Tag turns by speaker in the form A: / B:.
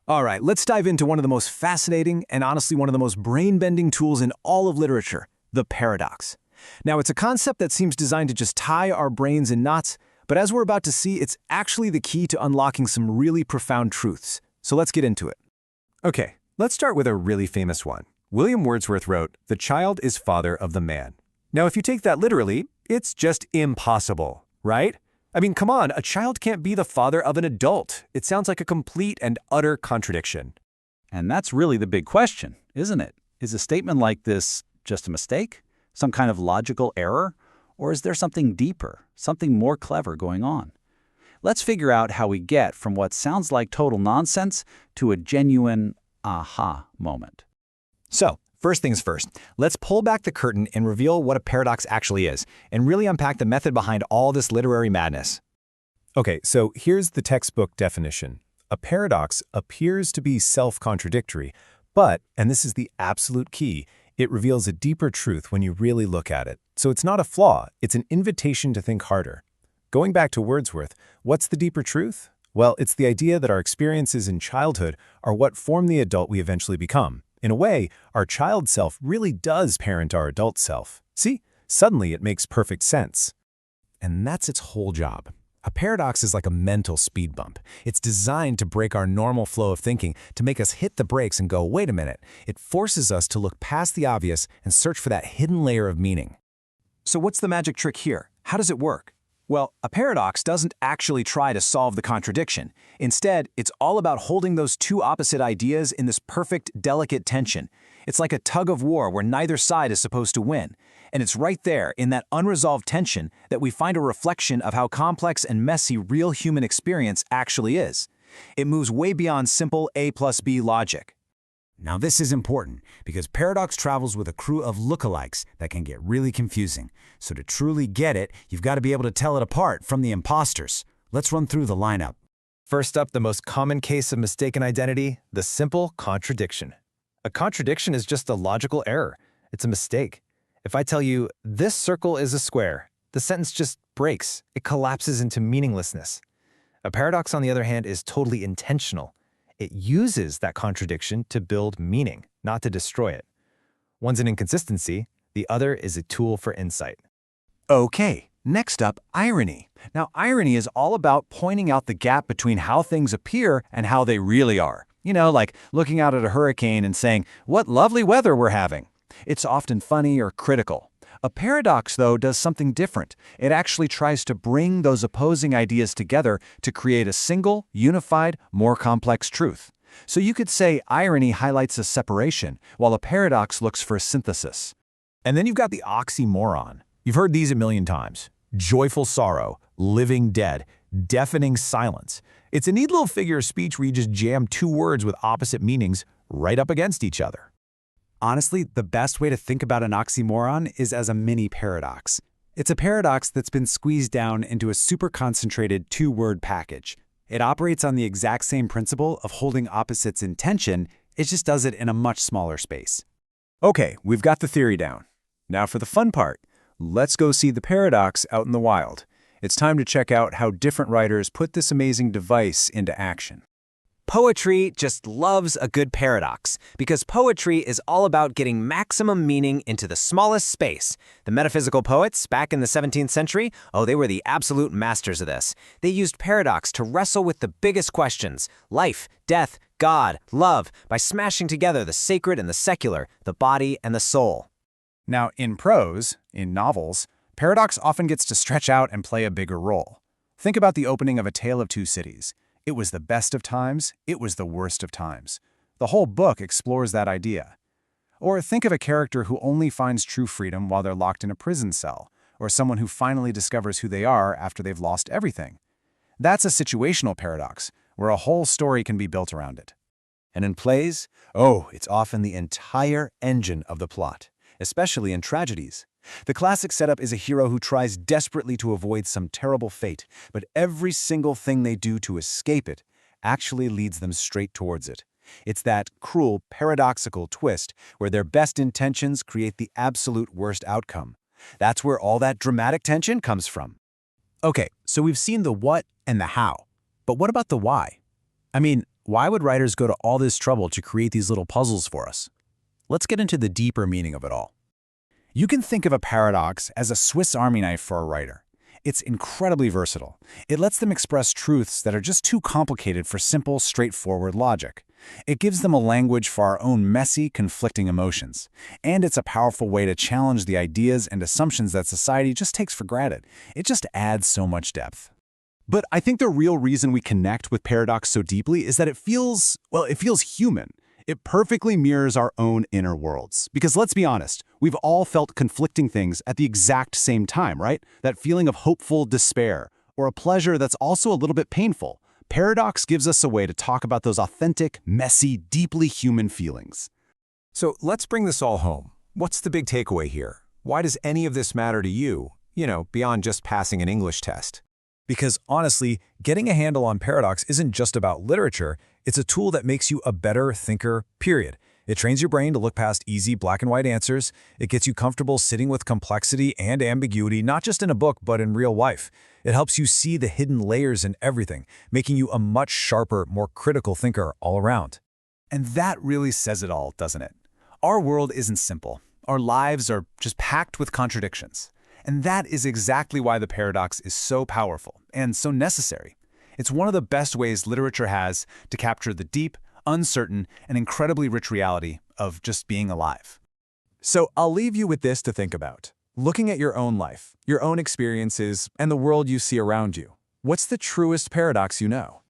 A: All right, let's dive into one of the most fascinating and honestly one of the most brain-bending tools in all of literature, the paradox. Now, it's a concept that seems designed to just tie our brains in knots, but as we're about to see, it's actually the key to unlocking some really profound truths. So let's get into it.
B: Okay, let's start with a really famous one. William Wordsworth wrote, "The child is father of the man." Now, if you take that literally, it's just impossible, right? I mean, come on, a child can't be the father of an adult. It sounds like a complete and utter contradiction.
C: And that's really the big question, isn't it? Is a statement like this just a mistake? Some kind of logical error? Or is there something deeper, something more clever going on? Let's figure out how we get from what sounds like total nonsense to a genuine aha moment.
B: So, first things first, let's pull back the curtain and reveal what a paradox actually is, and really unpack the method behind all this literary madness. Okay, so here's the textbook definition. A paradox appears to be self-contradictory, but, and this is the absolute key, it reveals a deeper truth when you really look at it. So it's not a flaw, it's an invitation to think harder. Going back to Wordsworth, what's the deeper truth? Well, it's the idea that our experiences in childhood are what form the adult we eventually become. In a way, our child self really does parent our adult self. See, suddenly it makes perfect sense. And that's its whole job. A paradox is like a mental speed bump. It's designed to break our normal flow of thinking, to make us hit the brakes and go, wait a minute. It forces us to look past the obvious and search for that hidden layer of meaning.
A: So what's the magic trick here? How does it work? Well, a paradox doesn't actually try to solve the contradiction. Instead, it's all about holding those two opposite ideas in this perfect, delicate tension. It's like a tug of war where neither side is supposed to win. And it's right there, in that unresolved tension, that we find a reflection of how complex and messy real human experience actually is. It moves way beyond simple A plus B logic.
D: Now this is important, because paradox travels with a crew of lookalikes that can get really confusing. So to truly get it, you've got to be able to tell it apart from the imposters. Let's run through the lineup.
B: First up, the most common case of mistaken identity, the simple contradiction. A contradiction is just a logical error. It's a mistake. If I tell you, this circle is a square, the sentence just breaks. It collapses into meaninglessness. A paradox, on the other hand, is totally intentional. It uses that contradiction to build meaning, not to destroy it. One's an inconsistency, the other is a tool for insight.
A: Okay, next up, irony. Now, irony is all about pointing out the gap between how things appear and how they really are. You know, like looking out at a hurricane and saying, "What lovely weather we're having." It's often funny or critical. A paradox, though, does something different. It actually tries to bring those opposing ideas together to create a single, unified, more complex truth. So you could say irony highlights a separation, while a paradox looks for a synthesis.
B: And then you've got the oxymoron. You've heard these a million times. Joyful sorrow, living dead, deafening silence. It's a neat little figure of speech where you just jam two words with opposite meanings right up against each other.
E: Honestly, the best way to think about an oxymoron is as a mini paradox. It's a paradox that's been squeezed down into a super concentrated two-word package. It operates on the exact same principle of holding opposites in tension, it just does it in a much smaller space.
A: Okay, we've got the theory down. Now for the fun part. Let's go see the paradox out in the wild. It's time to check out how different writers put this amazing device into action.
F: Poetry just loves a good paradox, because poetry is all about getting maximum meaning into the smallest space. The metaphysical poets back in the 17th century, they were the absolute masters of this. They used paradox to wrestle with the biggest questions: life, death, God, love, by smashing together the sacred and the secular, the body and the soul.
A: Now, in prose, in novels, paradox often gets to stretch out and play a bigger role. Think about the opening of A Tale of Two Cities. It was the best of times, it was the worst of times. The whole book explores that idea. Or think of a character who only finds true freedom while they're locked in a prison cell, or someone who finally discovers who they are after they've lost everything. That's a situational paradox, where a whole story can be built around it. And in plays, it's often the entire engine of the plot, especially in tragedies. The classic setup is a hero who tries desperately to avoid some terrible fate, but every single thing they do to escape it actually leads them straight towards it. It's that cruel, paradoxical twist where their best intentions create the absolute worst outcome. That's where all that dramatic tension comes from. Okay, so we've seen the what and the how, but what about the why? I mean, why would writers go to all this trouble to create these little puzzles for us? Let's get into the deeper meaning of it all. You can think of a paradox as a Swiss Army knife for a writer. It's incredibly versatile. It lets them express truths that are just too complicated for simple, straightforward logic. It gives them a language for our own messy, conflicting emotions. And it's a powerful way to challenge the ideas and assumptions that society just takes for granted. It just adds so much depth.
B: But I think the real reason we connect with paradox so deeply is that it feels human. It perfectly mirrors our own inner worlds. Because let's be honest, we've all felt conflicting things at the exact same time, right? That feeling of hopeful despair, or a pleasure that's also a little bit painful. Paradox gives us a way to talk about those authentic, messy, deeply human feelings.
E: So let's bring this all home. What's the big takeaway here? Why does any of this matter to you, beyond just passing an English test?
A: Because honestly, getting a handle on paradox isn't just about literature, it's a tool that makes you a better thinker, period. It trains your brain to look past easy black and white answers. It gets you comfortable sitting with complexity and ambiguity, not just in a book, but in real life. It helps you see the hidden layers in everything, making you a much sharper, more critical thinker all around. And that really says it all, doesn't it? Our world isn't simple. Our lives are just packed with contradictions. And that is exactly why the paradox is so powerful and so necessary. It's one of the best ways literature has to capture the deep, uncertain, and incredibly rich reality of just being alive. So I'll leave you with this to think about. Looking at your own life, your own experiences, and the world you see around you, what's the truest paradox you know?